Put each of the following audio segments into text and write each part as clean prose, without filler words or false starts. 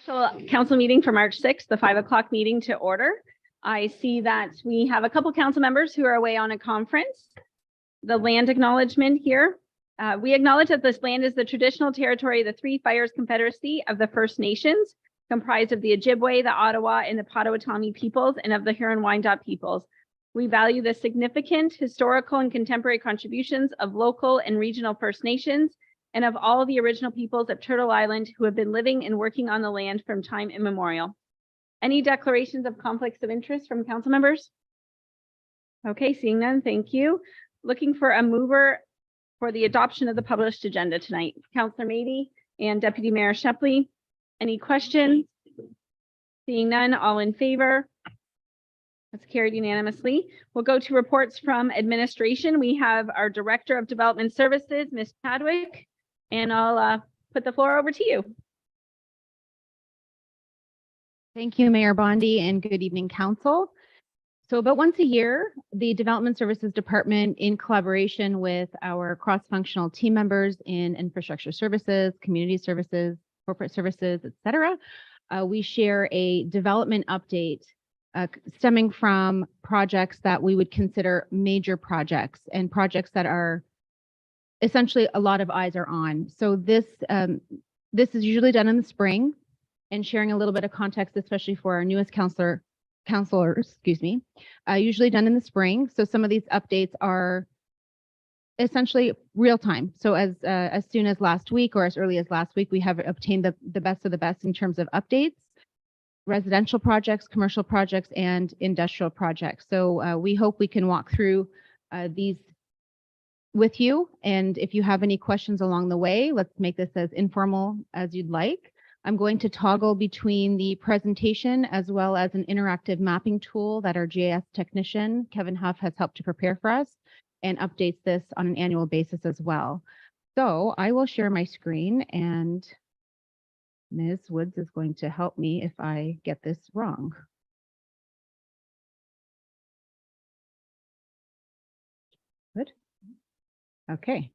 Special council meeting for March 6th, the 5 o'clock meeting to order. I see that we have a couple council members who are away on a conference. The land acknowledgement here. We acknowledge that this land is the traditional territory of the Three Fires Confederacy of the First Nations, comprised of the Ojibwe, the Ottawa, and the Potawatomi peoples, and of the Huron-Wyandot peoples. We value the significant historical and contemporary contributions of local and regional First Nations and of all of the original peoples of Turtle Island who have been living and working on the land from time immemorial. Any declarations of conflicts of interest from council members? Okay, seeing none, thank you. Looking for a mover for the adoption of the published agenda tonight. Councillor Mady and Deputy Mayor Shepley. Any questions? Seeing none, all in favor? That's carried unanimously. We'll go to reports from administration. We have our Director of Development Services, Ms. Chadwick, and I'll put the floor over to you. Thank you, Mayor Bondi, and good evening, Council. So about once a year, the Development Services Department, in collaboration with our cross-functional team members in infrastructure services, community services, corporate services, etc., we share a development update stemming from projects that we would consider major projects and projects that are essentially a lot of eyes are on. So this is usually done in the spring, and sharing a little bit of context, especially for our newest counselors, usually done in the spring. So some of these updates are essentially real time. So as soon as last week or as early as last week, we have obtained the best of the best in terms of updates, residential projects, commercial projects, and industrial projects. So we hope we can walk through these with you. And if you have any questions along the way, let's make this as informal as you'd like. I'm going to toggle between the presentation as well as an interactive mapping tool that our GIS technician, Kevin Huff, has helped to prepare for us and updates this on an annual basis as well. So I will share my screen and Ms. Woods is going to help me if I get this wrong. Good. Okay.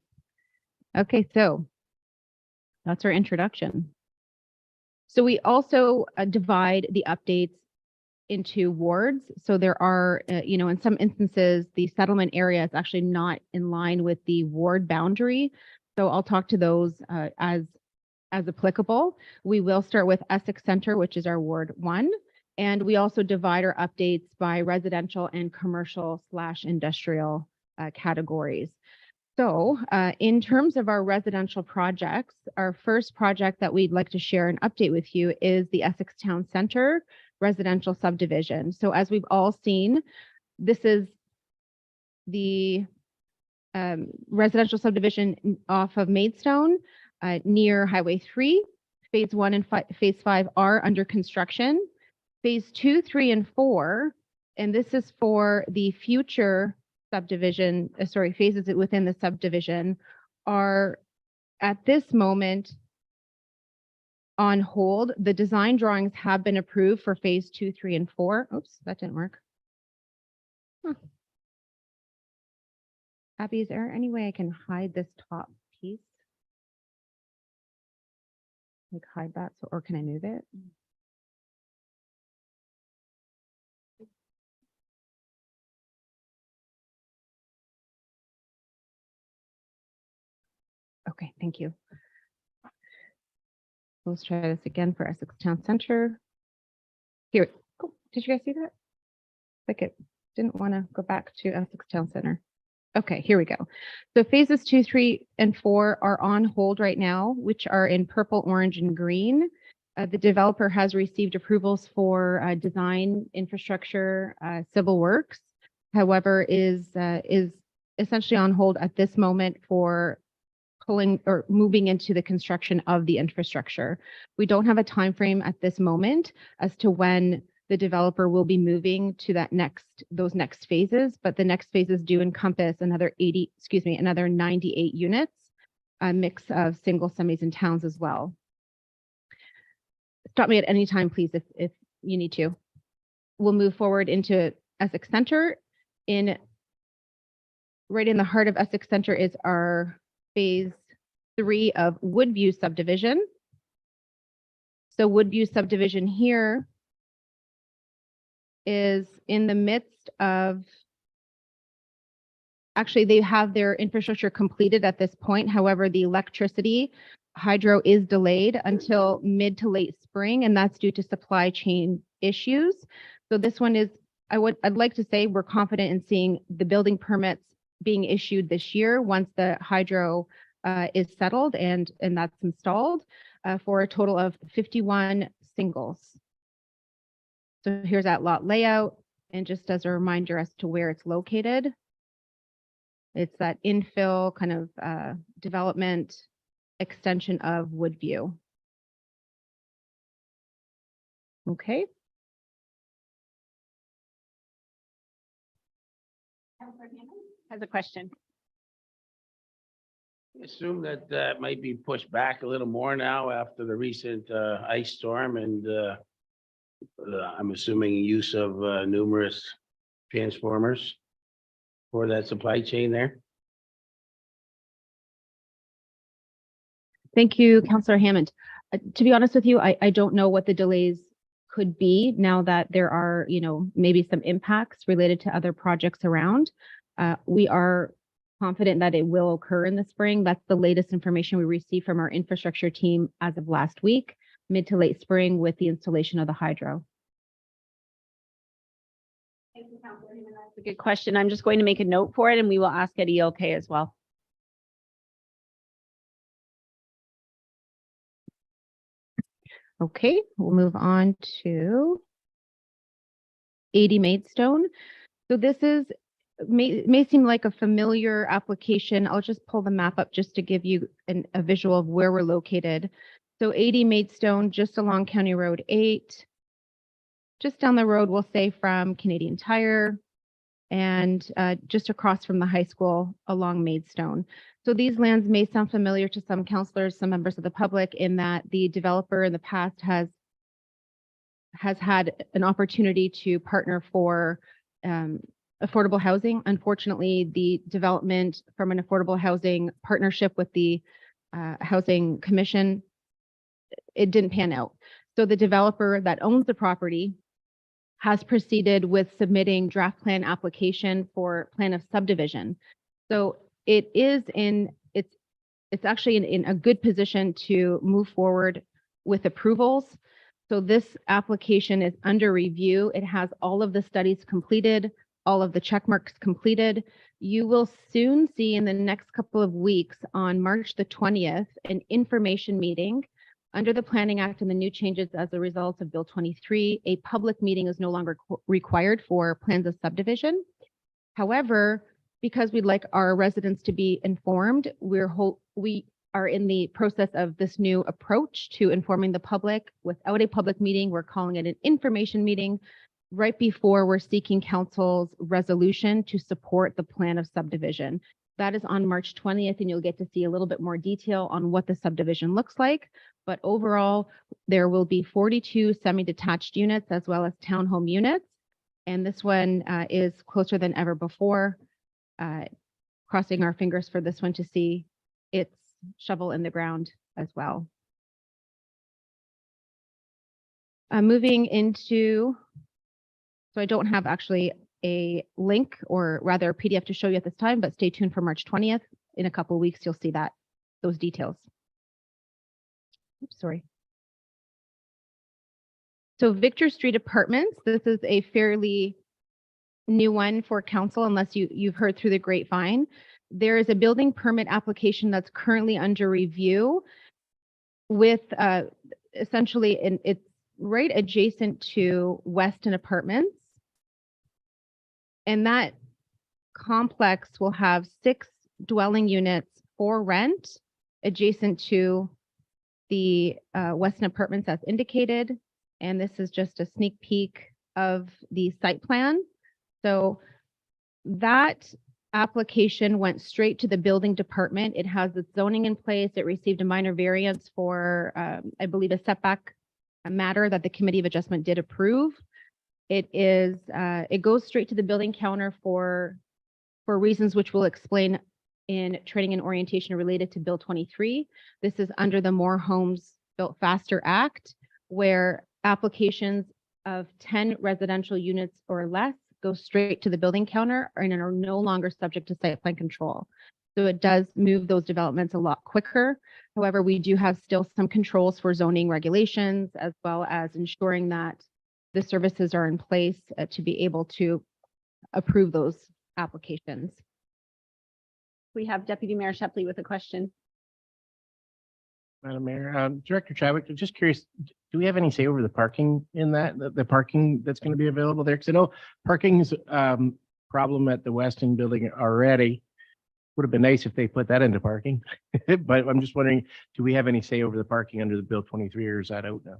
Okay, so that's our introduction. So we also divide the updates into wards. So there are, in some instances, the settlement area is actually not in line with the ward boundary. So I'll talk to those as applicable. We will start with Essex Center, which is our Ward 1. And we also divide our updates by residential and commercial/industrial categories. So in terms of our residential projects, our first project that we'd like to share an update with you is the Essex Town Center residential subdivision. So as we've all seen, this is the residential subdivision off of Maidstone near Highway 3. Phase 1 and Phase 5 are under construction. Phase 2, 3, and 4, and this is for the future subdivision, phases within the subdivision, are at this moment on hold. The design drawings have been approved for Phase 2, 3, and 4. Oops, that didn't work. Huh. Abby, is there any way I can hide this top piece? Like hide that, or can I move it? Okay, thank you. Let's try this again for Essex Town Center. Here, oh, did you guys see that? Like it didn't want to go back to Essex Town Center. Okay, here we go. So phases 2, 3, and 4 are on hold right now, which are in purple, orange, and green. The developer has received approvals for design, infrastructure, civil works. However, is essentially on hold at this moment for pulling or moving into the construction of the infrastructure. We don't have a time frame at this moment as to when the developer will be moving to those next phases, but the next phases do encompass another 98 units, a mix of single, semis, and towns as well. Stop me at any time, please, if you need to. We'll move forward into Essex Center. Right in the heart of Essex Center is our Phase 3 of Woodview Subdivision. So Woodview subdivision here is in the midst of, actually, they have their infrastructure completed at this point. However, the electricity hydro is delayed until mid to late spring, and that's due to supply chain issues. So this one is, I'd like to say we're confident in seeing the building permits being issued this year once the hydro is settled and that's installed for a total of 51 singles. So here's that lot layout, and just as a reminder as to where it's located, it's that infill kind of development extension of Woodview. Okay. Has a question. Assume that that might be pushed back a little more now after the recent ice storm and I'm assuming use of numerous transformers for that supply chain there. Thank you, Councillor Hammond. To be honest with you, I don't know what the delays could be now that there are, maybe some impacts related to other projects around. We are confident that it will occur in the spring. That's the latest information we received from our infrastructure team as of last week, mid to late spring with the installation of the hydro. Thank you, Councillor Hammond. That's a good question. I'm just going to make a note for it and we will ask at ELK as well. Okay, we'll move on to 80 Maidstone. So this may seem like a familiar application. I'll just pull the map up just to give you a visual of where we're located. So 80 Maidstone, just along County Road 8, just down the road, we'll say from Canadian Tire, and just across from the high school along Maidstone. So these lands may sound familiar to some councillors, some members of the public, in that the developer in the past has had an opportunity to partner for affordable housing. Unfortunately, the development from an affordable housing partnership with the Housing Commission, it didn't pan out. So the developer that owns the property has proceeded with submitting draft plan application for plan of subdivision. So it is it's actually in a good position to move forward with approvals. So this application is under review. It has all of the studies completed, all of the check marks completed. You will soon see in the next couple of weeks on March the 20th, an information meeting under the Planning Act and the new changes as a result of Bill 23. A public meeting is no longer required for plans of subdivision. However, because we'd like our residents to be informed, we are in the process of this new approach to informing the public. Without a public meeting, we're calling it an information meeting right before we're seeking council's resolution to support the plan of subdivision. That is on March 20th, and you'll get to see a little bit more detail on what the subdivision looks like. But overall, there will be 42 semi-detached units as well as townhome units. And this one is closer than ever before. Crossing our fingers for this one to see its shovel in the ground as well. Moving into, so I don't have actually a link or rather a PDF to show you at this time, but stay tuned for March 20th. In a couple of weeks, you'll see those details. Oops, sorry. So Victor Street Apartments, this is a fairly new one for council, unless you've heard through the grapevine. There is a building permit application that's currently under review with essentially, it's right adjacent to Weston Apartments. And that complex will have 6 dwelling units for rent adjacent to the Weston Apartments as indicated. And this is just a sneak peek of the site plan. So that application went straight to the building department. It has its zoning in place. It received a minor variance for, I believe, a setback matter that the Committee of Adjustment did approve. It goes straight to the building counter for reasons which we'll explain in training and orientation related to Bill 23. This is under the More Homes Built Faster Act. where applications of 10 residential units or less go straight to the building counter and are no longer subject to site plan control. So it does move those developments a lot quicker. However, we do have still some controls for zoning regulations, as well as ensuring that the services are in place to be able to approve those applications. We have Deputy Mayor Shepley with a question. Madam Mayor, Director Chadwick, I'm just curious, do we have any say over the parking in that, the parking that's going to be available there? Because I know parking's problem at the Weston building already. Would have been nice if they put that into parking, but I'm just wondering, do we have any say over the parking under the Bill 23, or is that out now?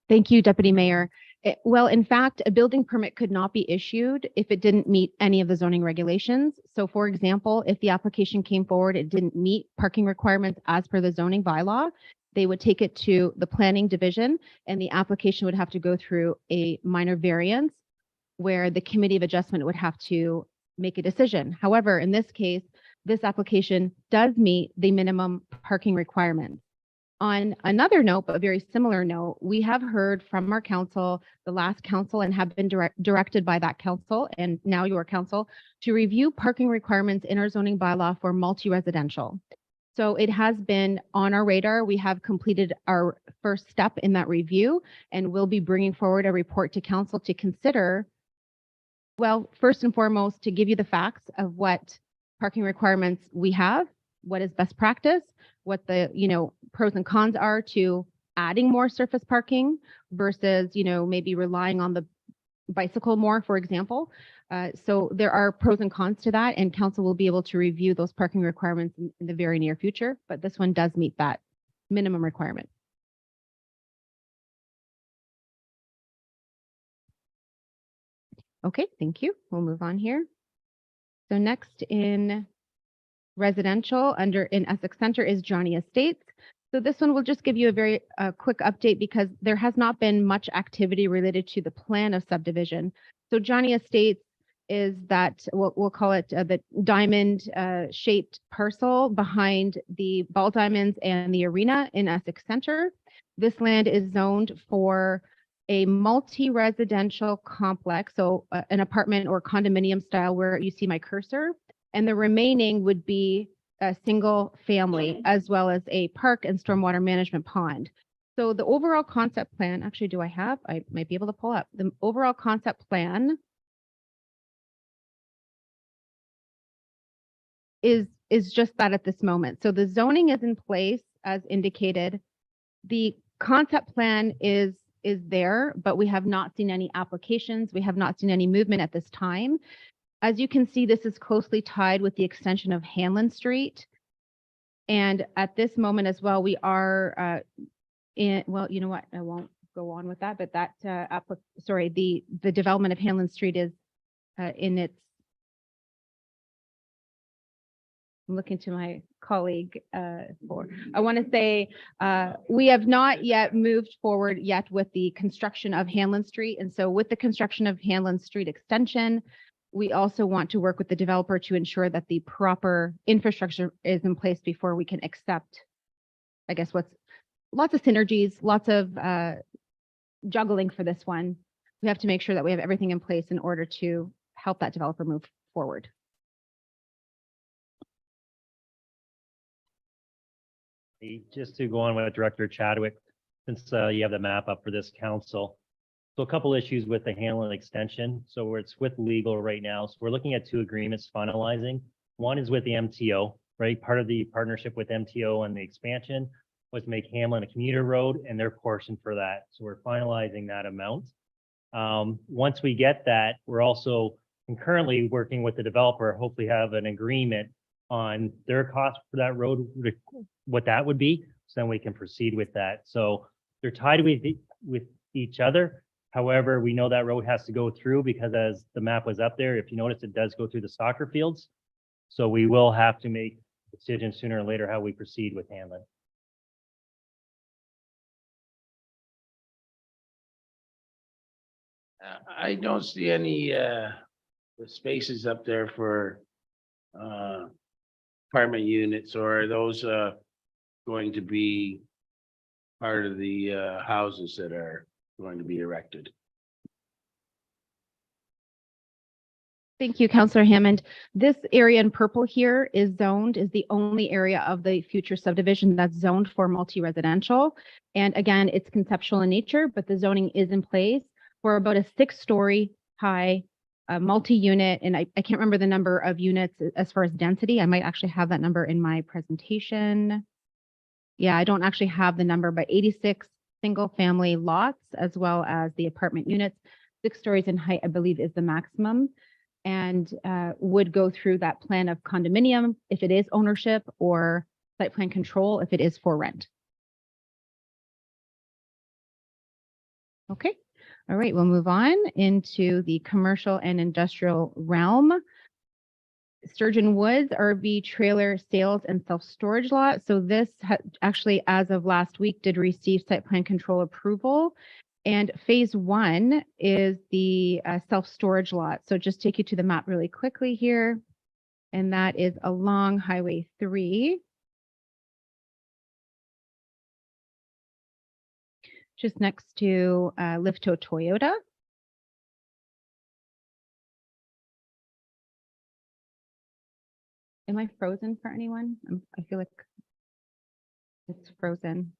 Thank you, Deputy Mayor. Well, in fact, a building permit could not be issued if it didn't meet any of the zoning regulations. So for example, if the application came forward, it didn't meet parking requirements as per the zoning bylaw, they would take it to the planning division and the application would have to go through a minor variance where the committee of adjustment would have to make a decision. However, in this case, this application does meet the minimum parking requirements. On another note, but a very similar note, we have heard from our council, the last council, and have been directed by that council and now your council to review parking requirements in our zoning bylaw for multi-residential. So it has been on our radar. We have completed our first step in that review and we'll be bringing forward a report to council to consider. Well, first and foremost, to give you the facts of what parking requirements we have, what is best practice, what the, pros and cons are to adding more surface parking versus, maybe relying on the bicycle more, for example. So there are pros and cons to that, and council will be able to review those parking requirements in the very near future, but this one does meet that minimum requirement. Okay, thank you. We'll move on here. So next in residential in Essex Center is Johnny Estates. So this one will just give you a very quick update because there has not been much activity related to the plan of subdivision. So Johnny Estates is that, we'll call it the diamond shaped parcel behind the ball diamonds and the arena in Essex Center. This land is zoned for a multi-residential complex, so an apartment or condominium style where you see my cursor, and the remaining would be a single family as well as a park and stormwater management pond. So the overall concept plan, actually, I might be able to pull up the overall concept plan is just that at this moment. So the zoning is in place as indicated. The concept plan is there, but we have not seen any applications. We have not seen any movement at this time. As you can see, this is closely tied with the extension of Hanlon Street. And at this moment as well, we are well, you know what, I won't go on with that, but that, the development of Hanlon Street is in its, I'm looking to my colleague I want to say we have not yet moved forward yet with the construction of Hanlon Street. And so with the construction of Hanlon Street extension, we also want to work with the developer to ensure that the proper infrastructure is in place before we can accept, I guess, what's lots of synergies, lots of juggling for this one. We have to make sure that we have everything in place in order to help that developer move forward. Just to go on with Director Chadwick, since you have the map up for this council. So a couple issues with the Hanlon extension. So it's with legal right now. So we're looking at two agreements finalizing. One is with the MTO, right? Part of the partnership with MTO and the expansion was to make Hanlon a commuter road and their portion for that. So we're finalizing that amount. Once we get that, we're also concurrently working with the developer, hopefully have an agreement on their cost for that road, what that would be. So then we can proceed with that. So they're tied with each other. However, we know that road has to go through because as the map was up there, if you notice, it does go through the soccer fields. So we will have to make a decision sooner or later how we proceed with Hanlon. I don't see any the spaces up there for apartment units, or are those going to be part of the houses that are going to be erected. Thank you, Councillor Hammond. This area in purple here is the only area of the future subdivision that's zoned for multi-residential. And again, it's conceptual in nature, but the zoning is in place for about a 6-story high multi-unit. And I can't remember the number of units as far as density. I might actually have that number in my presentation. Yeah, I don't actually have the number, but 86 single-family lots as well as the apartment units. 6 stories in height, I believe, is the maximum, and would go through that plan of condominium if it is ownership, or site plan control if it is for rent. Okay, all right, we'll move on into the commercial and industrial realm. Sturgeon Woods RV trailer sales and self-storage lot. So this actually, as of last week, did receive site plan control approval. And phase 1 is the self-storage lot. So just take you to the map really quickly here. And that is along Highway 3. Just next to Lifto Toyota. Am I frozen for anyone? I feel like it's frozen.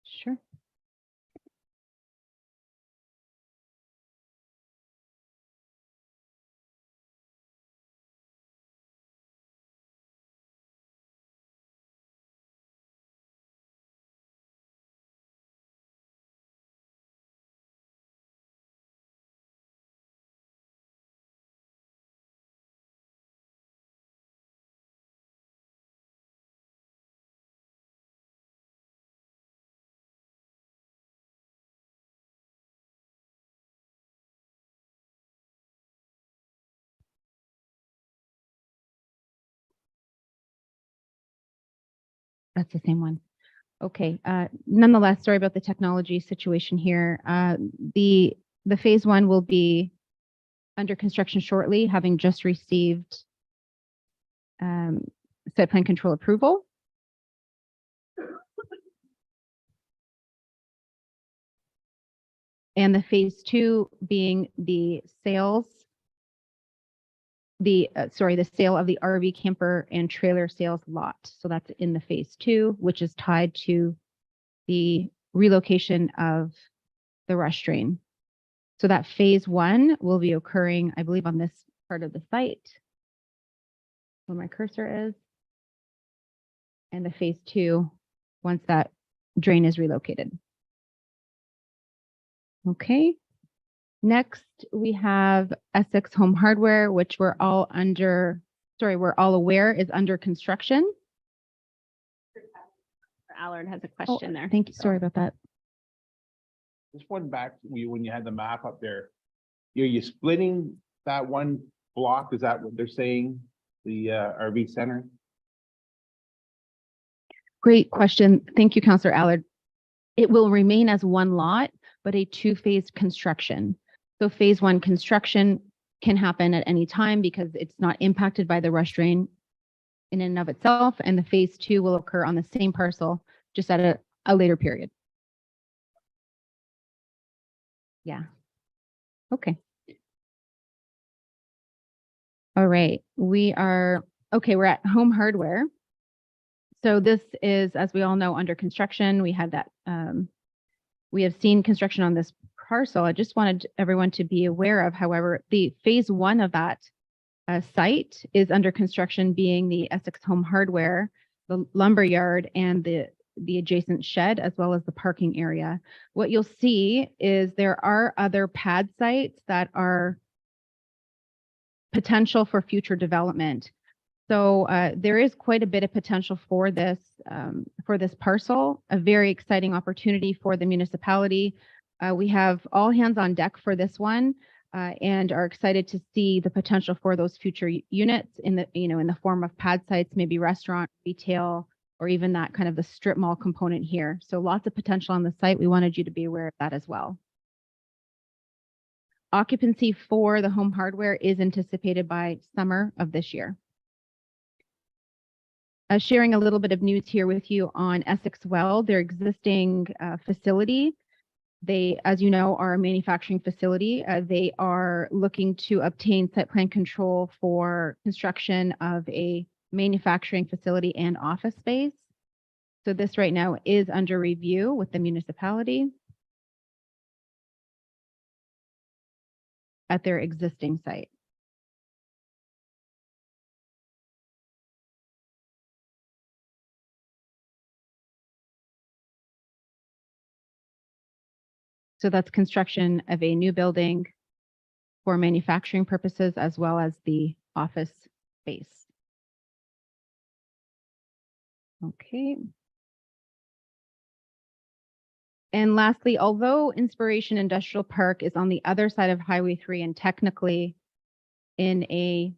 Sure. That's the same one. Okay. Nonetheless, sorry about the technology situation here. The phase 1 will be under construction shortly, having just received site plan control approval. And the phase 2 being the sales, the sale of the RV camper and trailer sales lot. So that's in the phase 2, which is tied to the relocation of the rush drain. So that phase 1 will be occurring, I believe, on this part of the site where my cursor is. And the phase 2, once that drain is relocated. Okay. Next, we have Essex Home Hardware, which we're all aware is under construction. Allard has a question there. Thank you. Sorry about that. Just one back, when you had the map up there, you're splitting that one block, is that what they're saying, the RV center? Great question. Thank you, Councillor Allard. It will remain as one lot, but a 2-phase construction. So phase 1 construction can happen at any time because it's not impacted by the rush drain in and of itself. And the phase 2 will occur on the same parcel, just at a later period. Yeah. Okay. All right. We're at Home Hardware. So this is, as we all know, under construction. We had that, we have seen construction on this parcel. I just wanted everyone to be aware of, however, the phase 1 of that site is under construction, being the Essex Home Hardware, the lumber yard, and the adjacent shed, as well as the parking area. What you'll see is there are other pad sites that are potential for future development. So there is quite a bit of potential for this parcel, a very exciting opportunity for the municipality. We have all hands on deck for this one, and are excited to see the potential for those future units in the form of pad sites, maybe restaurant, retail, or even that kind of the strip mall component here. So lots of potential on the site. We wanted you to be aware of that as well. Occupancy for the Home Hardware is anticipated by summer of this year. sharing a little bit of news here with you on Essex Well, their existing facility. They, as you know, are a manufacturing facility. They are looking to obtain site plan control for construction of a manufacturing facility and office space. So this right now is under review with the municipality at their existing site. So that's construction of a new building for manufacturing purposes as well as the office space. Okay. And lastly, although Inspiration Industrial Park is on the other side of Highway 3 and technically in a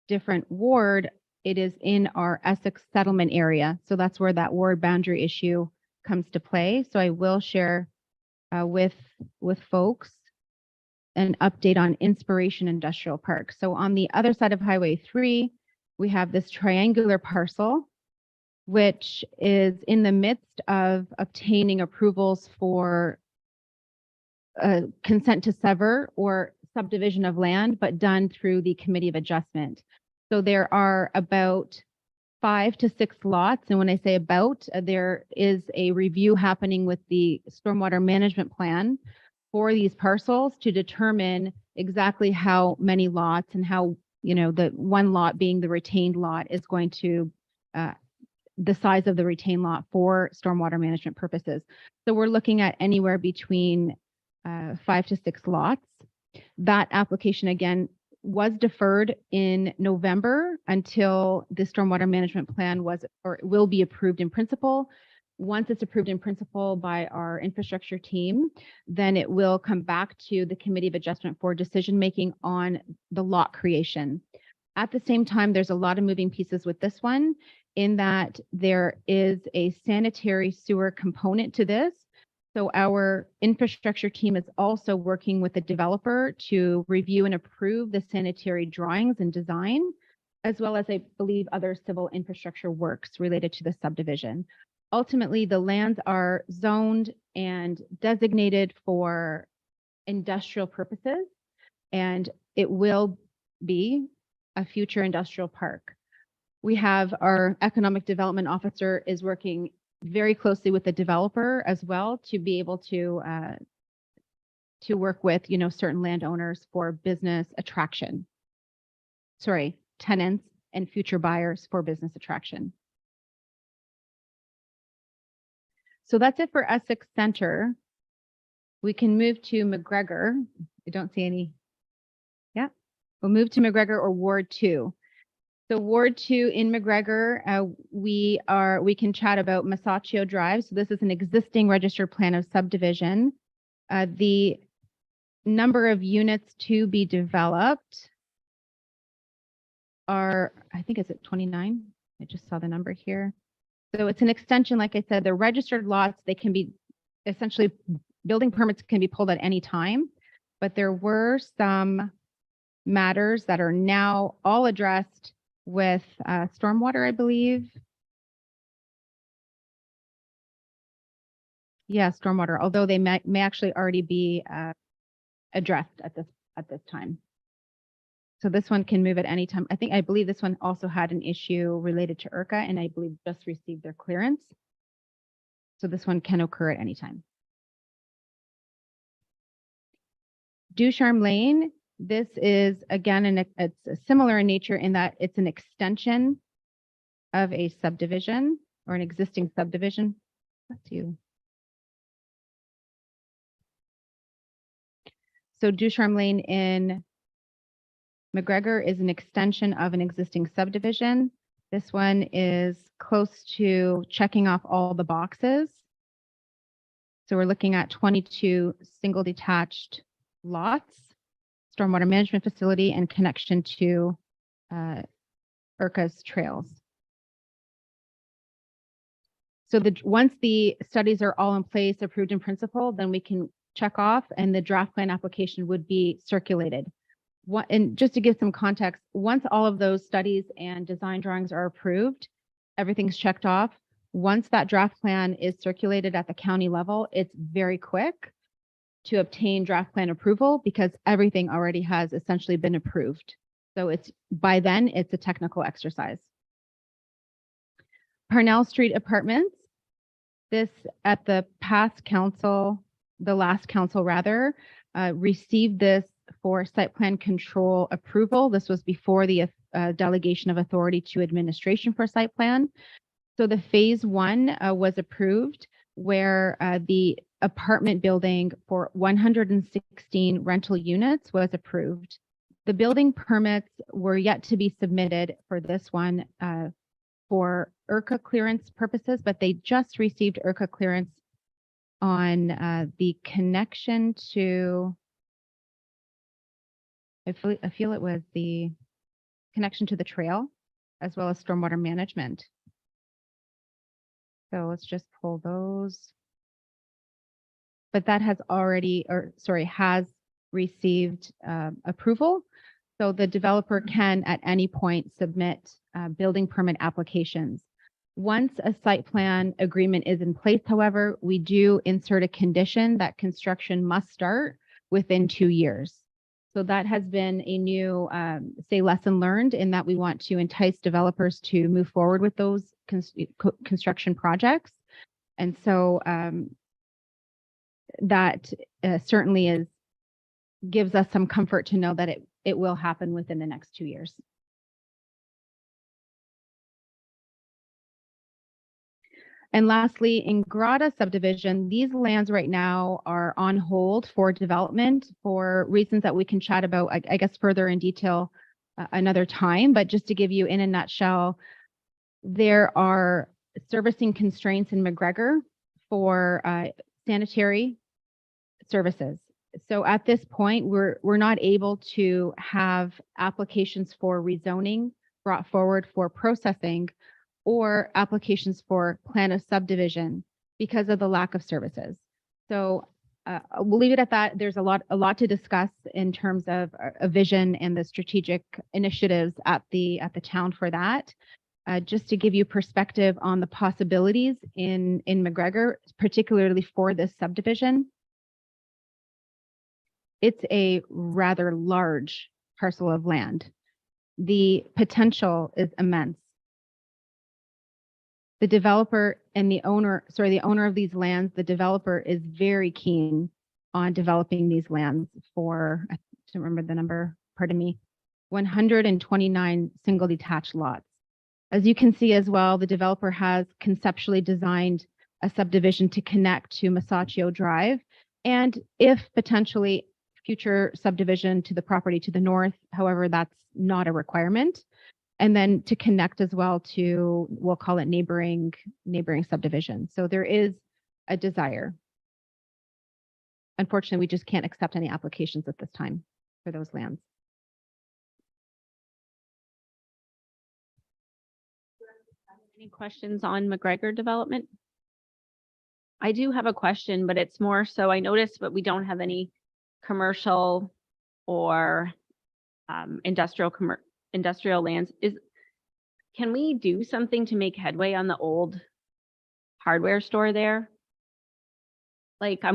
different ward, it is in our Essex settlement area. So that's where that ward boundary issue comes to play. So I will share with folks an update on Inspiration Industrial Park. So on the other side of Highway 3, we have this triangular parcel, which is in the midst of obtaining approvals for consent to sever or subdivision of land, but done through the Committee of Adjustment. So there are about 5 to 6 lots. And when I say about, there is a review happening with the stormwater management plan for these parcels to determine exactly how many lots and how, you know, the one lot being the retained lot is going to, the size of the retained lot for stormwater management purposes. So we're looking at anywhere between 5 to 6 lots. That application again was deferred in November until the stormwater management plan was or will be approved in principle. Once it's approved in principle by our infrastructure team, then it will come back to the Committee of Adjustment for decision making on the lot creation. At the same time, there's a lot of moving pieces with this one in that there is a sanitary sewer component to this. So our infrastructure team is also working with the developer to review and approve the sanitary drawings and design, as well as I believe other civil infrastructure works related to the subdivision. Ultimately, the lands are zoned and designated for industrial purposes, and it will be a future industrial park. We have our economic development officer is working very closely with the developer as well to be able to work with, you know, certain landowners for business attraction. Sorry, tenants and future buyers for business attraction. So that's it for Essex Center. We can move to McGregor. I don't see any. Yeah, we'll move to McGregor or Ward 2. So Ward 2 in McGregor, we can chat about Masaccio Drive. So this is an existing registered plan of subdivision. The number of units to be developed are, I think, is it 29? I just saw the number here. So it's an extension, like I said, they're registered lots. They can be essentially, building permits can be pulled at any time, but there were some matters that are now all addressed with stormwater, I believe. Yeah, stormwater, although they may actually already be addressed at this time. So this one can move at any time. I believe this one also had an issue related to IRCA, and I believe just received their clearance. So this one can occur at any time. Ducharme Lane. This is, again, it's similar in nature in that it's an extension of a subdivision or an existing subdivision. That's you. So Ducharme Lane in McGregor is an extension of an existing subdivision. This one is close to checking off all the boxes. So we're looking at 22 single detached lots, stormwater management facility, and connection to IRCA's trails. So once the studies are all in place, approved in principle, then we can check off and the draft plan application would be circulated. And just to give some context, once all of those studies and design drawings are approved, everything's checked off. Once that draft plan is circulated at the county level, it's very quick to obtain draft plan approval because everything already has essentially been approved. So it's by then it's a technical exercise. Parnell Street Apartments. This at the past council, the last council rather, received this for site plan control approval. This was before the delegation of authority to administration for site plan. So the phase 1 was approved where the apartment building for 116 rental units was approved. The building permits were yet to be submitted for this one for IRCA clearance purposes, but they just received IRCA clearance on the connection to, I feel it was the connection to the trail as well as stormwater management. So let's just pull those. But that has already, has received approval. So the developer can at any point submit building permit applications. Once a site plan agreement is in place, however, we do insert a condition that construction must start within 2 years. So that has been a new, lesson learned in that we want to entice developers to move forward with those construction projects. And so that certainly gives us some comfort to know that it will happen within the next 2 years. And lastly, in Grata Subdivision, these lands right now are on hold for development for reasons that we can chat about, I guess, further in detail another time. But just to give you in a nutshell, there are servicing constraints in McGregor for sanitary services. So at this point, we're not able to have applications for rezoning brought forward for processing or applications for plan of subdivision because of the lack of services. So we'll leave it at that. There's a lot to discuss in terms of a vision and the strategic initiatives at the town for that. Just to give you perspective on the possibilities in McGregor, particularly for this subdivision. It's a rather large parcel of land. The potential is immense. The developer and the owner of these lands, the developer is very keen on developing these lands for, I don't remember the number, pardon me, 129 single detached lots. As you can see as well, the developer has conceptually designed a subdivision to connect to Masaccio Drive, and if potentially future subdivision to the property to the north, however, that's not a requirement. And then to connect as well to, we'll call it neighboring subdivision. So there is a desire. Unfortunately, we just can't accept any applications at this time for those lands. Any questions on McGregor Development? I do have a question, but it's more so I noticed, but we don't have any commercial or industrial lands. Can we do something to make headway on the old hardware store there? Like I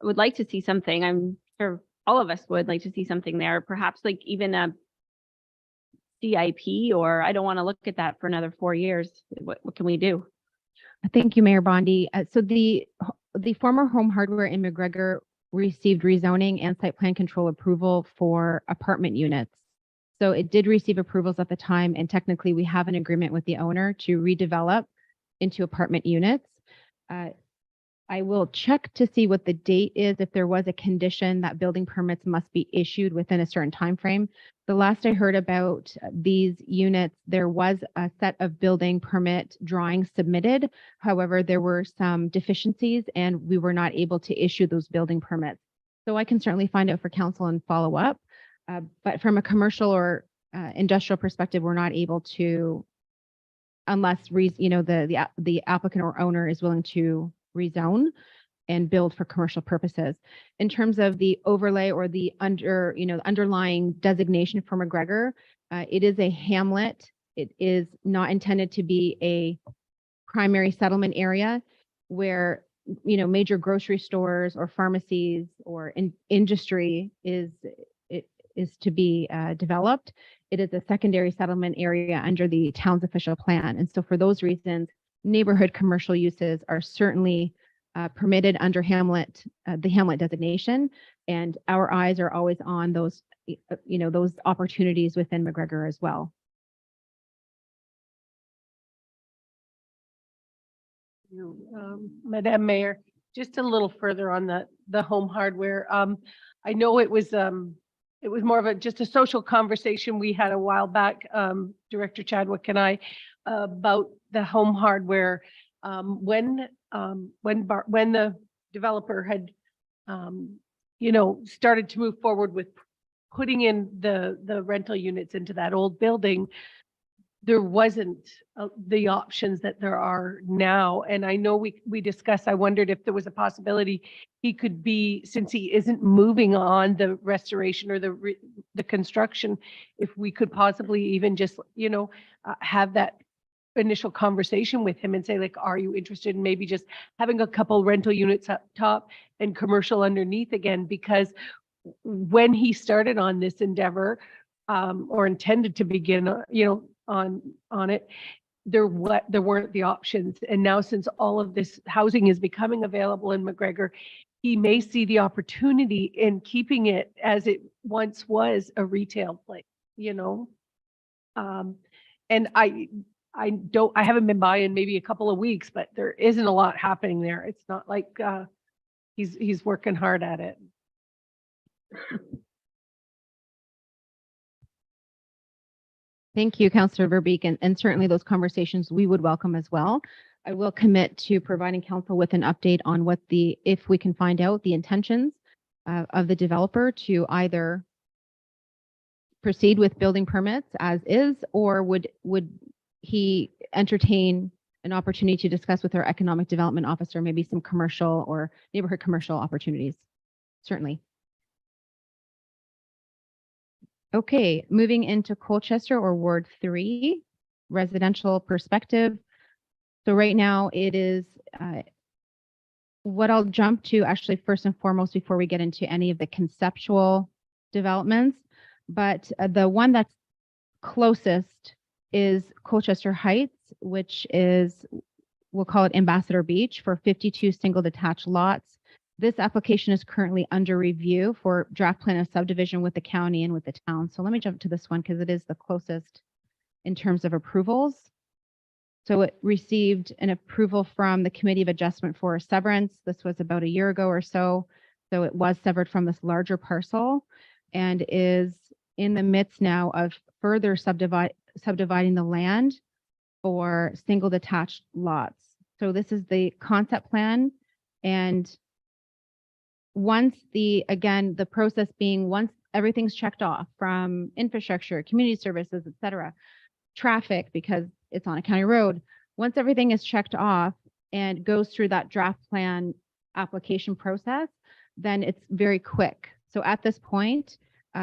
would like to see something. I'm sure all of us would like to see something there, perhaps like even a CIP, or I don't want to look at that for another 4 years. What can we do? Thank you, Mayor Bondi. So the former Home Hardware in McGregor received rezoning and site plan control approval for apartment units. So it did receive approvals at the time, and technically we have an agreement with the owner to redevelop into apartment units. I will check to see what the date is, if there was a condition that building permits must be issued within a certain time frame. The last I heard about these units, there was a set of building permit drawings submitted. However, there were some deficiencies and we were not able to issue those building permits. So I can certainly find out for council and follow up. But from a commercial or industrial perspective, we're not able to, unless the applicant or owner is willing to rezone and build for commercial purposes. In terms of the overlay or the underlying designation for McGregor, it is a hamlet It is not intended to be a primary settlement area where, you know, major grocery stores or pharmacies or industry is to be developed. It is a secondary settlement area under the town's official plan. And so for those reasons, neighborhood commercial uses are certainly permitted under Hamlet, the Hamlet designation. And our eyes are always on those, you know, those opportunities within McGregor as well. Madam Mayor, just a little further on the home hardware. I know it was more of just a social conversation we had a while back, Director Chadwick and I, about the home hardware. When the developer had, you know, started to move forward with putting in the rental units into that old building, there wasn't the options that there are now. And I know we discussed, I wondered if there was a possibility he could be, since he isn't moving on the restoration or the construction, if we could possibly even just, you know, have that initial conversation with him and say, like, are you interested in maybe just having a couple rental units up top and commercial underneath again? Because when he started on this endeavor, or intended to begin, you know, on it, there weren't the options. And now, since all of this housing is becoming available in McGregor, he may see the opportunity in keeping it as it once was, a retail place, you know? And I haven't been by in maybe a couple of weeks, but there isn't a lot happening there. It's not like he's working hard at it. Thank you, Councillor Verbeek, and certainly those conversations we would welcome as well. I will commit to providing council with an update on what if we can find out the intentions of the developer to either proceed with building permits as is, or would he entertain an opportunity to discuss with our economic development officer, maybe some commercial or neighborhood commercial opportunities. Certainly. Okay, moving into Colchester or Ward 3, residential perspective. So right now it is what I'll jump to actually first and foremost before we get into any of the conceptual developments, but the one that's closest is Colchester Heights, which is, we'll call it Ambassador Beach, for 52 single detached lots. This application is currently under review for draft plan of subdivision with the county and with the town. So let me jump to this one because it is the closest in terms of approvals. So it received an approval from the Committee of Adjustment for severance. This was about a year ago or so. So it was severed from this larger parcel and is in the midst now of further subdividing the land for single detached lots. So this is the concept plan. And once the process being, once everything's checked off from infrastructure, community services, et cetera, traffic, because it's on a county road, once everything is checked off and goes through that draft plan application process, then it's very quick. So at this point,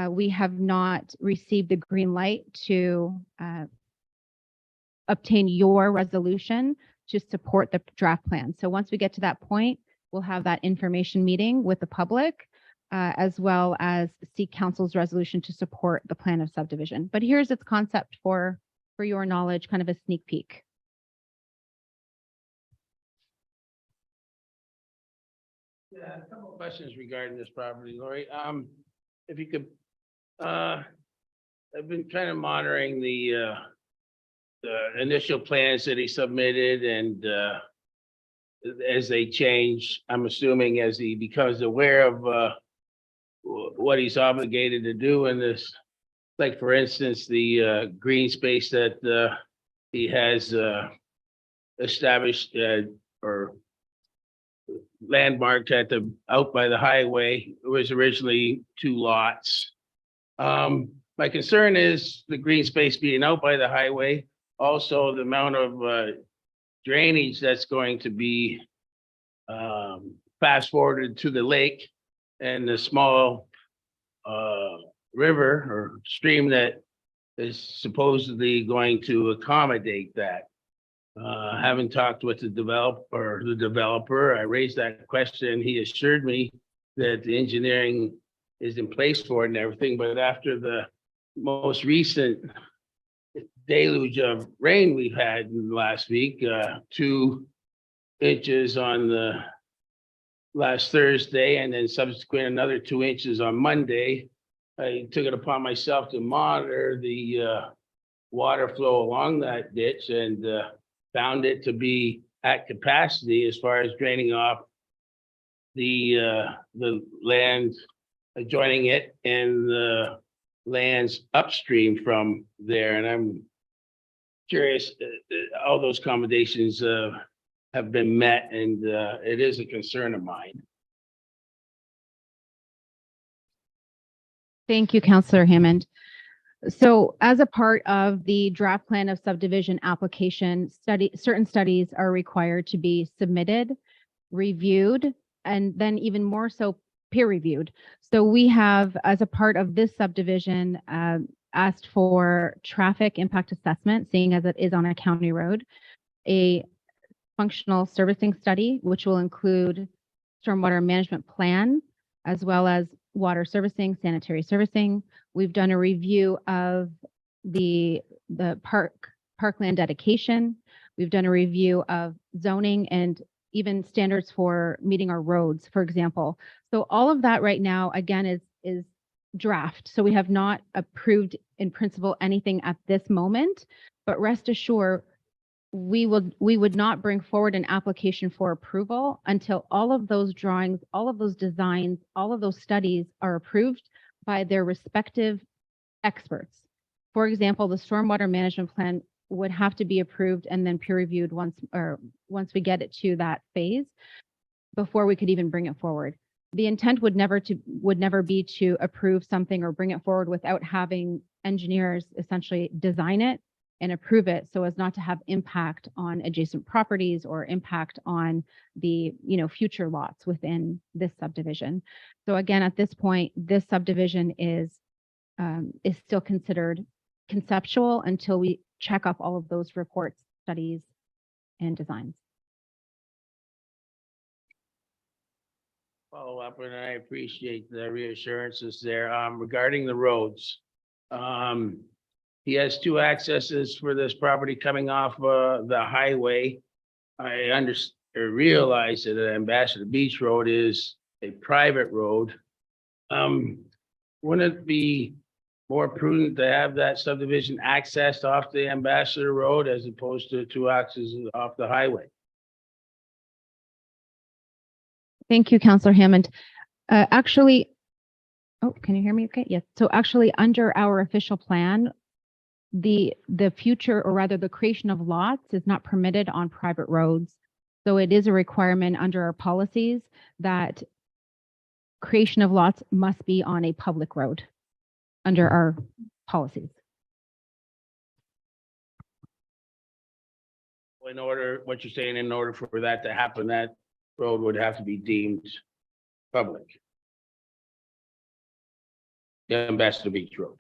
we have not received the green light to obtain your resolution to support the draft plan. So once we get to that point, we'll have that information meeting with the public, as well as seek council's resolution to support the plan of subdivision. But here's its concept for your knowledge, kind of a sneak peek. Yeah, a couple of questions regarding this property, Lori. If you could, I've been kind of monitoring the initial plans that he submitted, and as they change, I'm assuming as he becomes aware of what he's obligated to do in this, like for instance, the green space that he has established or landmarked at out by the highway. It was originally 2 lots. My concern is the green space being out by the highway, also the amount of drainage that's going to be fast forwarded to the lake, and the small river or stream that is supposedly going to accommodate that. Having talked with the developer, I raised that question. He assured me that the engineering is in place for it and everything, but after the most recent deluge of rain we've had in the last week, 2 inches on the last Thursday, and then subsequent another 2 inches on Monday. I took it upon myself to monitor the water flow along that ditch and found it to be at capacity as far as draining off the land adjoining it and the lands upstream from there. And I'm curious, all those accommodations have been met, and it is a concern of mine. Thank you, Councillor Hammond. So as a part of the draft plan of subdivision application, certain studies are required to be submitted, reviewed, and then even more so peer reviewed. So we have, as a part of this subdivision, asked for traffic impact assessment, seeing as it is on a county road, a functional servicing study, which will include stormwater management plan, as well as water servicing, sanitary servicing. We've done a review of the parkland dedication. We've done a review of zoning and even standards for meeting our roads, for example. So all of that right now, again, is draft. So we have not approved in principle anything at this moment, but rest assured, we would not bring forward an application for approval until all of those drawings, all of those designs, all of those studies are approved by their respective experts. For example, the stormwater management plan would have to be approved and then peer reviewed once we get it to that phase before we could even bring it forward. The intent would never be to approve something or bring it forward without having engineers essentially design it and approve it, so as not to have impact on adjacent properties or impact on the future lots within this subdivision. So again, at this point, this subdivision is still considered conceptual until we check off all of those reports, studies, and designs. Follow up, and I appreciate the reassurances there. Regarding the roads, he has 2 accesses for this property coming off the highway. I realize that Ambassador Beach Road is a private road. Wouldn't it be more prudent to have that subdivision accessed off the Ambassador Road as opposed to 2 accesses off the highway? Thank you, Councillor Hammond. Actually, oh, can you hear me okay? Yes. So actually, under our official plan, the future, or rather the creation of lots, is not permitted on private roads. So it is a requirement under our policies that creation of lots must be on a public road under our policies. What you're saying, in order for that to happen, that road would have to be deemed public. The Ambassador Beach Road.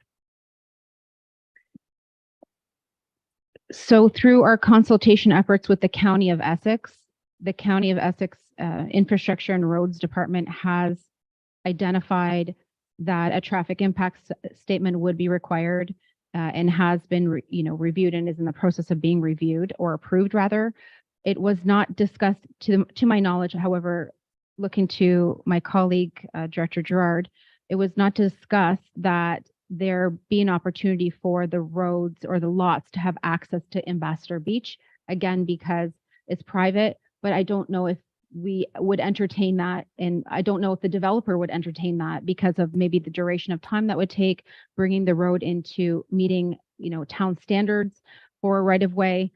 So through our consultation efforts with the County of Essex, the County of Essex Infrastructure and Roads Department has identified that a traffic impact statement would be required and has been reviewed and is in the process of being reviewed or approved rather. It was not discussed to my knowledge, however, looking to my colleague, Director Gerard, it was not discussed that there be an opportunity for the roads or the lots to have access to Ambassador Beach, again, because it's private, but I don't know if we would entertain that. And I don't know if the developer would entertain that because of maybe the duration of time that would take bringing the road into meeting, town standards for right of way,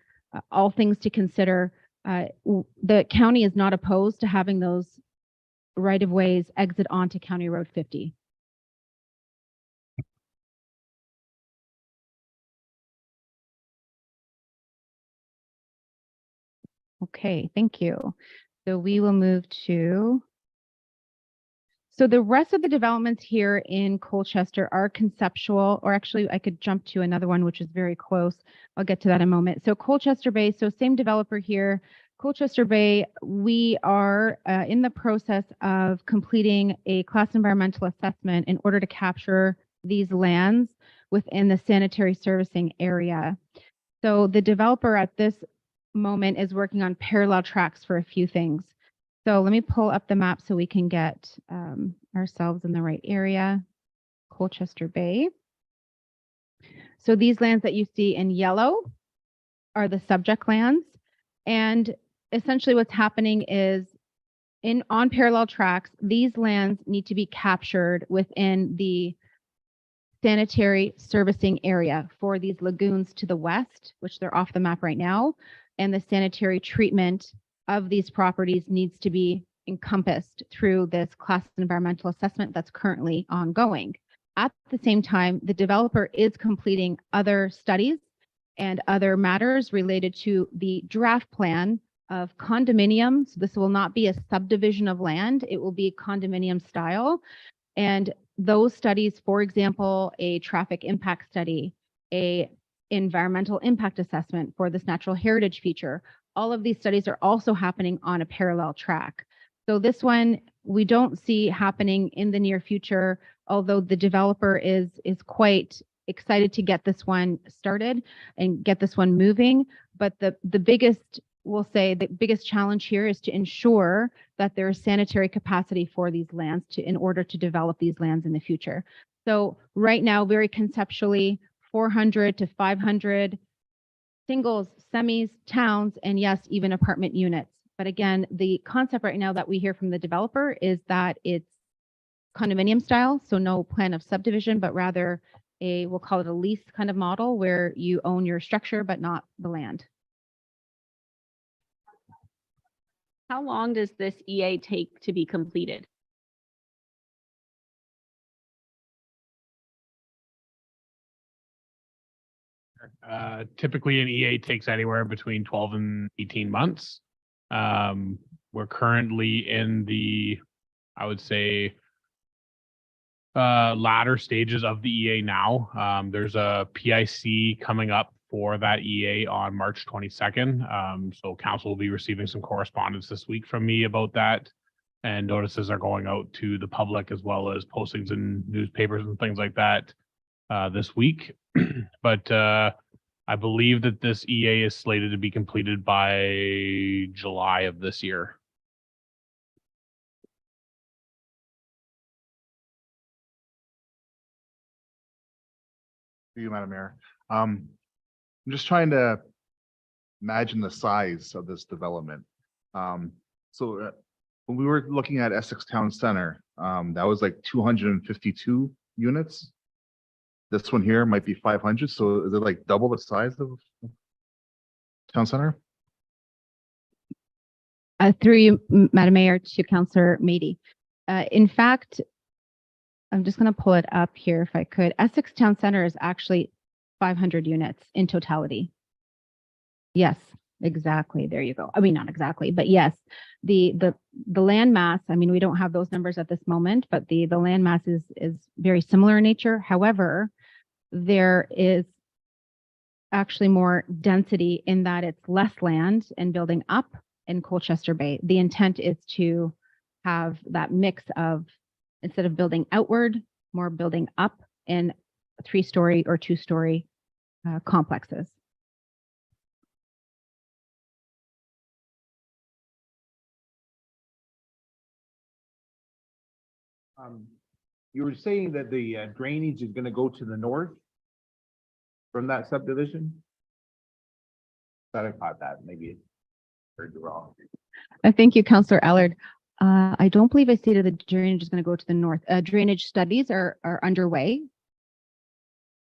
all things to consider. The county is not opposed to having those right of ways exit onto County Road 50. So we will move to, So the rest of the developments here in Colchester are conceptual, or actually I could jump to another one, which is very close. I'll get to that in a moment. So Colchester Bay, so same developer here. Colchester Bay, we are in the process of completing a class environmental assessment in order to capture these lands within the sanitary servicing area. So the developer at this moment is working on parallel tracks for a few things. So let me pull up the map so we can get ourselves in the right area. Colchester Bay. So these lands that you see in yellow are the subject lands. And essentially what's happening is on parallel tracks, these lands need to be captured within the sanitary servicing area for these lagoons to the west, which they're off the map right now. And the sanitary treatment of these properties needs to be encompassed through this class environmental assessment that's currently ongoing. At the same time, the developer is completing other studies and other matters related to the draft plan of condominiums. So this will not be a subdivision of land. It will be condominium style. And those studies, for example, a traffic impact study, a environmental impact assessment for this natural heritage feature, all of these studies are also happening on a parallel track. So this one we don't see happening in the near future, although the developer is quite excited to get this one started and get this one moving. But the biggest, we'll say the biggest challenge here is to ensure that there is sanitary capacity for these lands in order to develop these lands in the future. So right now, very conceptually, 400 to 500 singles, semis, towns, and yes, even apartment units. But again, the concept right now that we hear from the developer is that it's condominium style, so no plan of subdivision, but rather we'll call it a lease kind of model where you own your structure, but not the land. How long does this EA take to be completed? Typically an EA takes anywhere between 12 and 18 months. We're currently in the, I would say, latter stages of the EA now. There's a PIC coming up for that EA on March 22nd. So council will be receiving some correspondence this week from me about that. And notices are going out to the public as well as postings in newspapers and things like that this week. But I believe that this EA is slated to be completed by July of this year. Thank you, Madam Mayor. I'm just trying to imagine the size of this development. So when we were looking at Essex Town Center, that was like 252 units. This one here might be 500. So is it like double the size of Town Center? Through you, Madam Mayor, to Councillor Meady. In fact, I'm just going to pull it up here if I could. Essex Town Center is actually 500 units in totality. Yes, exactly. There you go. I mean, not exactly, but yes, the land mass, I mean, we don't have those numbers at this moment, but the land mass is very similar in nature. However, there is actually more density in that it's less land and building up in Colchester Bay. The intent is to have that mix of, instead of building outward, more building up in 3-story or 2-story complexes. You were saying that the drainage is going to go to the north from that subdivision? Thought I caught that. Maybe I heard you wrong. Thank you, Councillor Allard. I don't believe I stated the drainage is going to go to the north. Drainage studies are underway.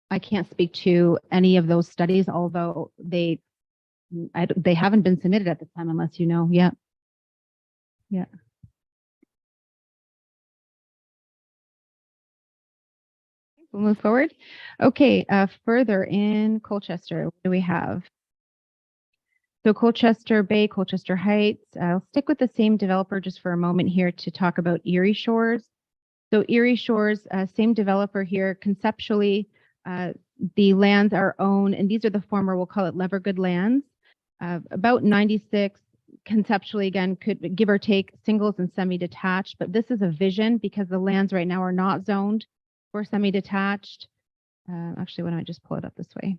I can't speak to any of those studies, although they haven't been submitted at this time, unless you know. Yeah. Yeah. We'll move forward. Okay, further in Colchester, what do we have? So Colchester Bay, Colchester Heights. I'll stick with the same developer just for a moment here to talk about Erie Shores. So Erie Shores, same developer here. Conceptually, the lands are owned, and these are the former, we'll call it Levergood lands. About 96 conceptually, again, could give or take singles and semi-detached, but this is a vision because the lands right now are not zoned for semi-detached. Actually, why don't I just pull it up this way?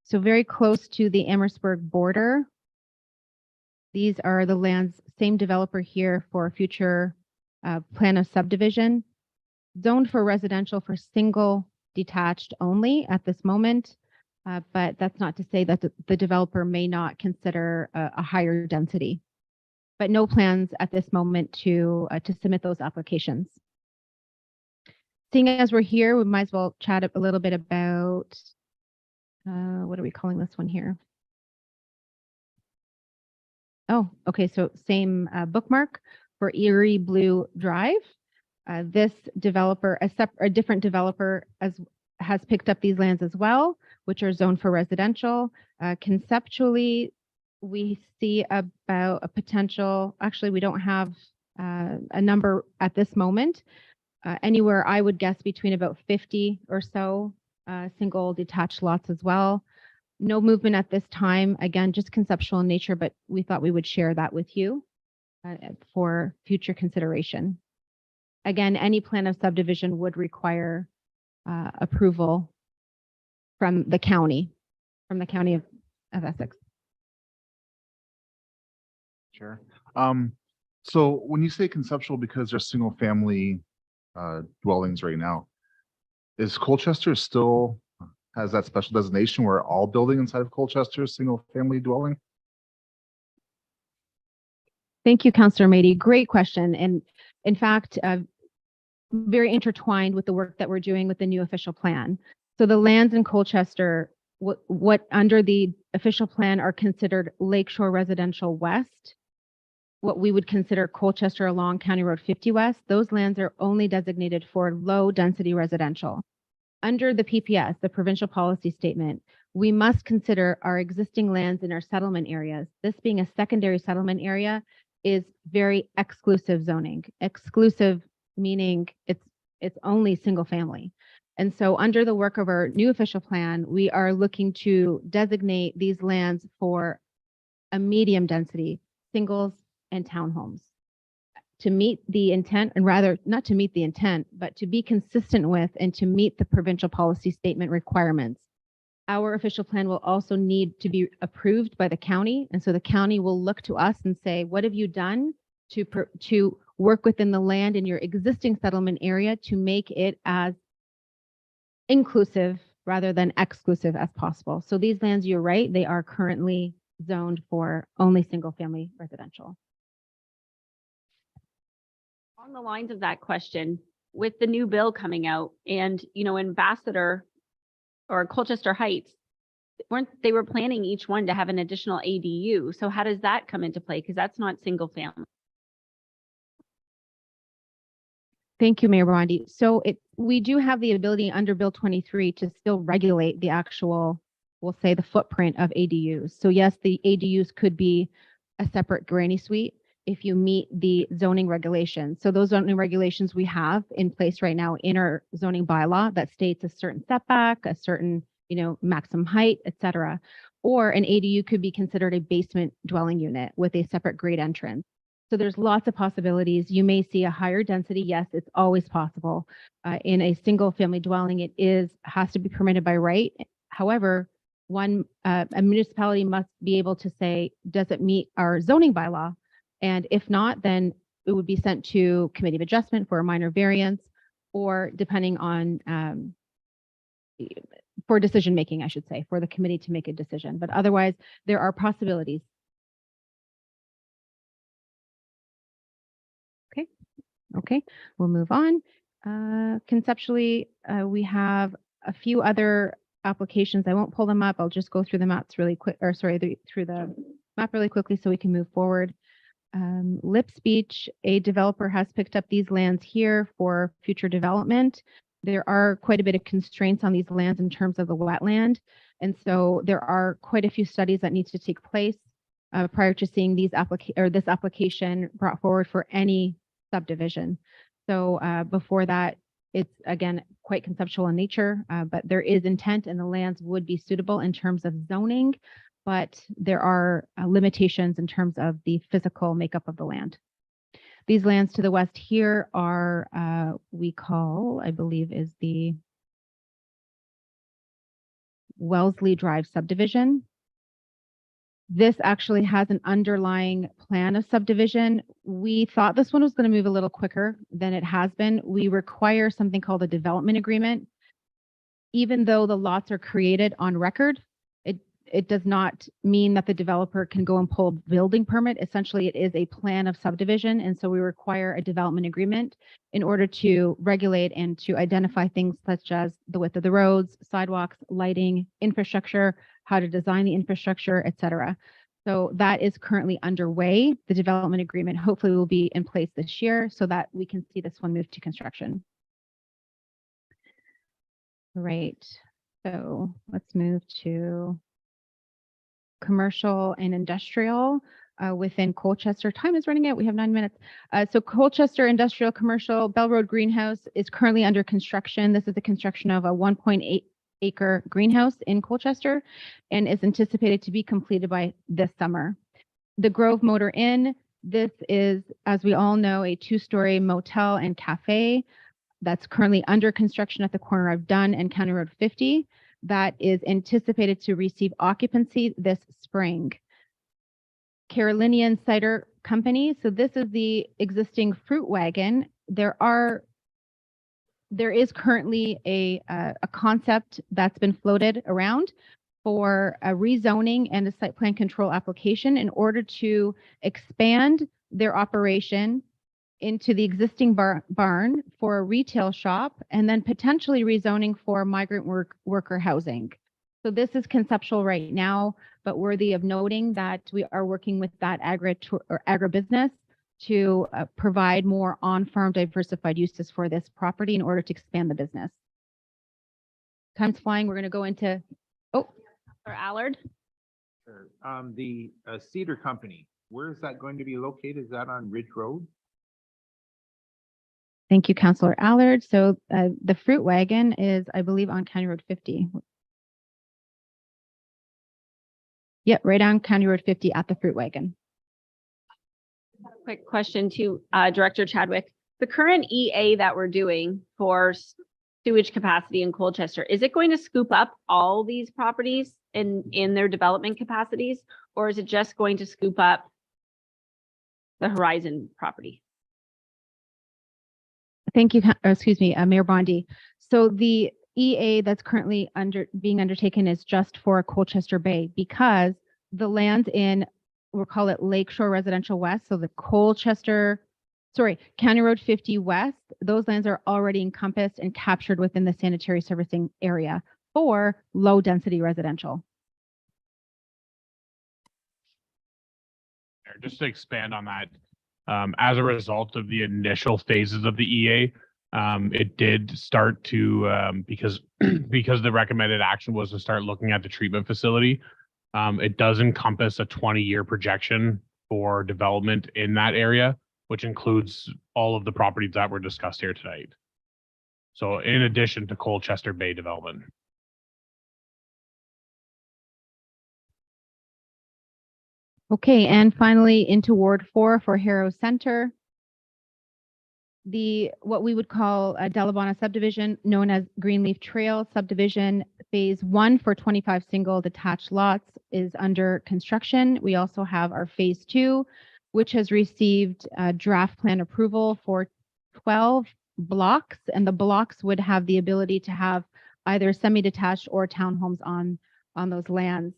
So very close to the Amherstburg border. These are the lands, same developer here for a future plan of subdivision, zoned for residential for single detached only at this moment. But that's not to say that the developer may not consider a higher density, but no plans at this moment to submit those applications. Seeing as we're here, we might as well chat a little bit about, what are we calling this one here? Oh, okay, so same bookmark for Erie Blue Drive. This developer, a different developer has picked up these lands as well, which are zoned for residential. Conceptually, we see about a potential, actually, we don't have a number at this moment. Anywhere I would guess between about 50 or so single detached lots as well. No movement at this time. Again, just conceptual in nature, but we thought we would share that with you for future consideration. Again, any plan of subdivision would require approval from the county of Essex. Sure. So when you say conceptual because they're single family dwellings right now, is Colchester still has that special designation where all building inside of Colchester is single family dwelling? Thank you, Councillor Mady. Great question. And in fact, very intertwined with the work that we're doing with the new official plan. So the lands in Colchester, what under the official plan are considered Lakeshore Residential West, what we would consider Colchester along County Road 50 West, those lands are only designated for low density residential. Under the PPS, the provincial policy statement, we must consider our existing lands in our settlement areas. This being a secondary settlement area is very exclusive zoning. Exclusive meaning it's only single family. And so under the work of our new official plan, we are looking to designate these lands for a medium density, singles and townhomes. To meet the intent, and rather not to meet the intent, but to be consistent with and to meet the provincial policy statement requirements. Our official plan will also need to be approved by the county. And so the county will look to us and say, what have you done to work within the land in your existing settlement area to make it as inclusive rather than exclusive as possible. So these lands, you're right, they are currently zoned for only single family residential. On the lines of that question, with the new bill coming out and, Ambassador or Colchester Heights, they were planning each one to have an additional ADU. So how does that come into play? Because that's not single family. Thank you, Mayor Bondi. So we do have the ability under Bill 23 to still regulate the actual, we'll say the footprint of ADUs. So yes, the ADUs could be a separate granny suite if you meet the zoning regulations. So those zoning regulations we have in place right now in our zoning bylaw that states a certain setback, a certain, maximum height, et cetera. Or an ADU could be considered a basement dwelling unit with a separate grade entrance. So there's lots of possibilities. You may see a higher density. Yes, it's always possible. In a single family dwelling, has to be permitted by right. However, a municipality must be able to say, does it meet our zoning bylaw? And if not, then it would be sent to committee of adjustment for a minor variance, or depending on for decision making, I should say, for the committee to make a decision. But otherwise, there are possibilities. Okay, we'll move on. Conceptually, we have a few other applications. I won't pull them up. I'll just go through the maps really quick, or sorry, through the map really quickly so we can move forward. Lips Beach, a developer has picked up these lands here for future development. There are quite a bit of constraints on these lands in terms of the wetland. And so there are quite a few studies that need to take place prior to seeing this application brought forward for any subdivision. So before that, it's again quite conceptual in nature, but there is intent and the lands would be suitable in terms of zoning, but there are limitations in terms of the physical makeup of the land. These lands to the west here are, I believe is the Wellesley Drive subdivision. This actually has an underlying plan of subdivision. We thought this one was going to move a little quicker than it has been. We require something called a development agreement. Even though the lots are created on record, it does not mean that the developer can go and pull a building permit. Essentially, it is a plan of subdivision. And so we require a development agreement in order to regulate and to identify things such as the width of the roads, sidewalks, lighting, infrastructure, how to design the infrastructure, et cetera. So that is currently underway. The development agreement hopefully will be in place this year so that we can see this one move to construction. Right. So let's move to commercial and industrial within Colchester. Time is running out. We have 9 minutes. So Colchester Industrial Commercial Bell Road Greenhouse is currently under construction. This is the construction of a 1.8 acre greenhouse in Colchester and is anticipated to be completed by this summer. The Grove Motor Inn, this is, as we all know, a 2-story motel and cafe that's currently under construction at the corner of Dunn and County Road 50. That is anticipated to receive occupancy this spring. Carolinian Cider Company. So this is the existing fruit wagon. There is currently a concept that's been floated around for a rezoning and a site plan control application in order to expand their operation into the existing barn for a retail shop and then potentially rezoning for migrant worker housing. So this is conceptual right now, but worthy of noting that we are working with that agribusiness to provide more on-farm diversified uses for this property in order to expand the business. Time's flying. We're going to go into, Or Allard. Sure. The Cedar Company, where is that going to be located? Is that on Ridge Road? thank you, Councillor Allard. So the fruit wagon is, I believe, on County Road 50. Yep, right on County Road 50 at the fruit wagon. Quick question to Director Chadwick. The current EA that we're doing for sewage capacity in Colchester, is it going to scoop up all these properties in their development capacities, or is it just going to scoop up the Horizon property? Thank you, Mayor Bondi. So the EA that's currently being undertaken is just for Colchester Bay because the lands in, we'll call it Lakeshore Residential West, so the County Road 50 West, those lands are already encompassed and captured within the sanitary servicing area for low density residential. Just to expand on that, as a result of the initial phases of the EA, it did start to, because the recommended action was to start looking at the treatment facility. It does encompass a 20-year projection for development in that area, which includes all of the properties that were discussed here tonight. So in addition to Colchester Bay development. Okay, and finally into Ward 4 for Harrow Center. What we would call a Delabana subdivision, known as Greenleaf Trail subdivision, phase 1 for 25 single detached lots is under construction. We also have our phase 2, which has received draft plan approval for 12 blocks, and the blocks would have the ability to have either semi-detached or townhomes on those lands.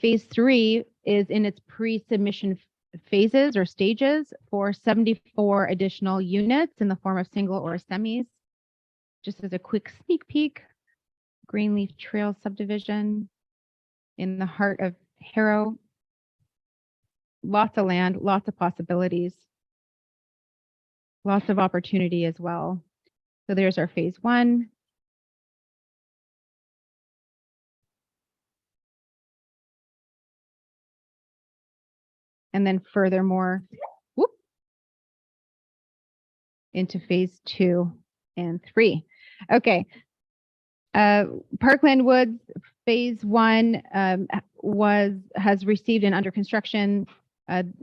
Phase 3 is in its pre-submission phases or stages for 74 additional units in the form of single or semis. Just as a quick sneak peek, Greenleaf Trail subdivision in the heart of Harrow. Lots of land, lots of possibilities, lots of opportunity as well. So there's our phase 1. and then furthermore, whoop, into phase 2 and 3. Okay. Parkland Woods phase 1 has received an under construction and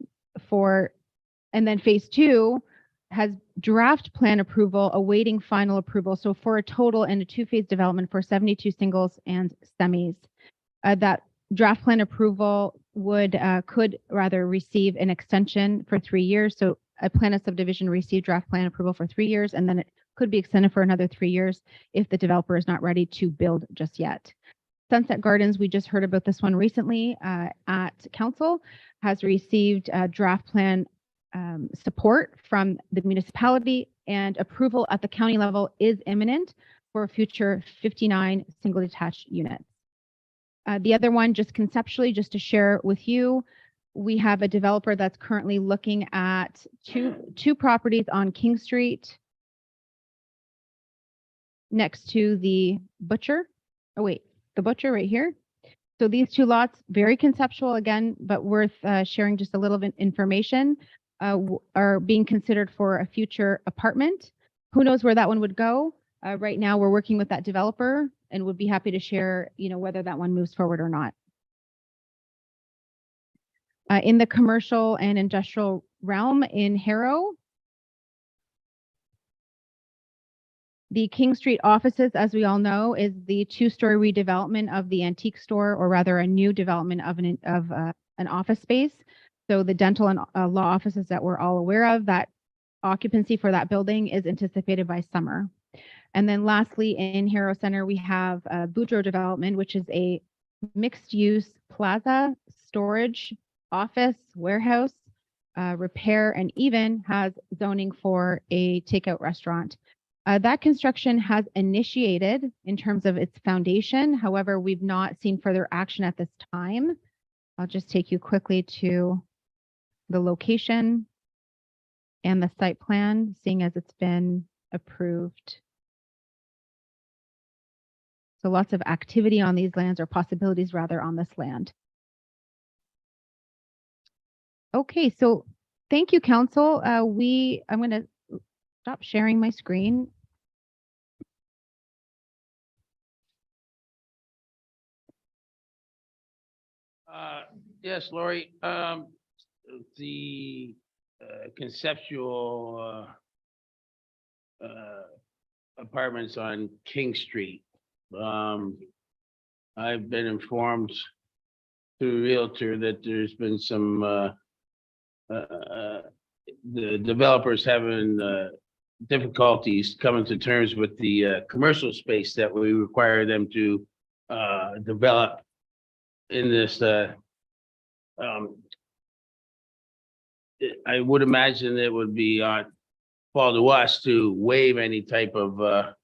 then phase 2 has draft plan approval awaiting final approval. So for a total in a 2-phase development for 72 singles and semis. That draft plan approval could rather receive an extension for 3 years. So a plan of subdivision received draft plan approval for 3 years, and then it could be extended for another 3 years if the developer is not ready to build just yet. Sunset Gardens, we just heard about this one recently at council, has received draft plan support from the municipality, and approval at the county level is imminent for future 59 single detached units. The other one, just conceptually, just to share with you, we have a developer that's currently looking at two properties on King Street next to the butcher. Oh wait, the butcher right here. So these 2 lots, very conceptual again, but worth sharing just a little bit information, are being considered for a future apartment. Who knows where that one would go? Right now, we're working with that developer and would be happy to share, whether that one moves forward or not. In the commercial and industrial realm in Harrow, the King Street offices, as we all know, is the 2-story redevelopment of the antique store, or rather a new development of an office space. So the dental and law offices that we're all aware of, that occupancy for that building is anticipated by summer. And then lastly, in Harrow Center, we have Boudreaux Development, which is a mixed-use plaza, storage, office, warehouse, repair, and even has zoning for a takeout restaurant. That construction has initiated in terms of its foundation. However, we've not seen further action at this time. I'll just take you quickly to the location and the site plan, seeing as it's been approved. So lots of activity on these lands, or possibilities rather, on this land. Okay, so thank you, council. I'm going to stop sharing my screen. Yes, Lori, the conceptual apartments on King Street. I've been informed through a realtor that there's been some the developers having difficulties coming to terms with the commercial space that we require them to develop in this. I would imagine it would be fall to us to waive any type of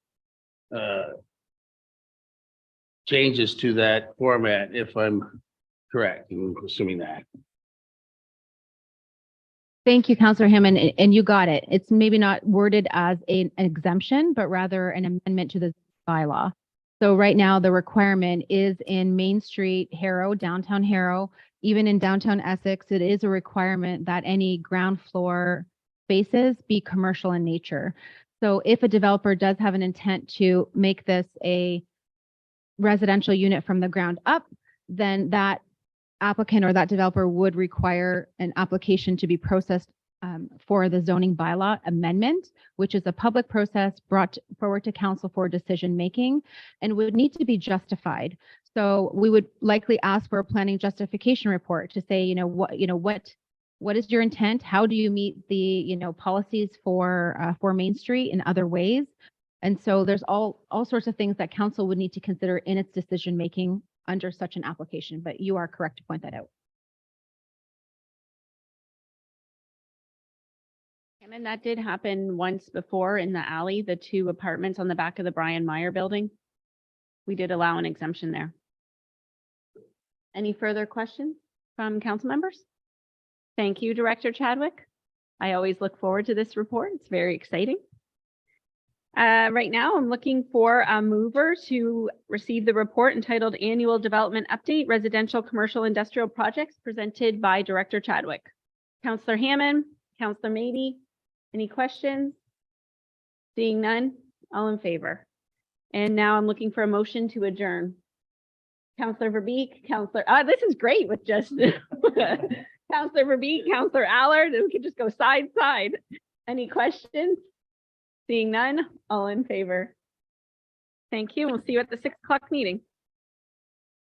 changes to that format, if I'm correct, I'm assuming that. Thank you, Councillor Hammond, and you got it. It's maybe not worded as an exemption, but rather an amendment to the bylaw. So right now, the requirement is in Main Street, Harrow, downtown Harrow, even in downtown Essex, it is a requirement that any ground floor spaces be commercial in nature. So if a developer does have an intent to make this a residential unit from the ground up, then that applicant or that developer would require an application to be processed for the zoning bylaw amendment, which is a public process brought forward to council for decision making and would need to be justified. So we would likely ask for a planning justification report to say, what is your intent? How do you meet the, policies for Main Street in other ways? And so there's all sorts of things that council would need to consider in its decision making under such an application, but you are correct to point that out. And that did happen once before in the alley, the 2 apartments on the back of the Brian Meyer building. We did allow an exemption there. Any further questions from council members? Thank you, Director Chadwick. I always look forward to this report. It's very exciting. Right now, I'm looking for a mover to receive the report entitled Annual Development Update, Residential, Commercial, Industrial Projects, presented by Director Chadwick. Counselor Hammond, Counselor Maybe, any questions? Seeing none, all in favor. And now I'm looking for a motion to adjourn. Counselor Verbeek, Counselor, this is great with just Counselor Verbeek, Counselor Allard, and we could just go side, side. Any questions? Seeing none, all in favor. Thank you. We'll see you at the 6 o'clock meeting.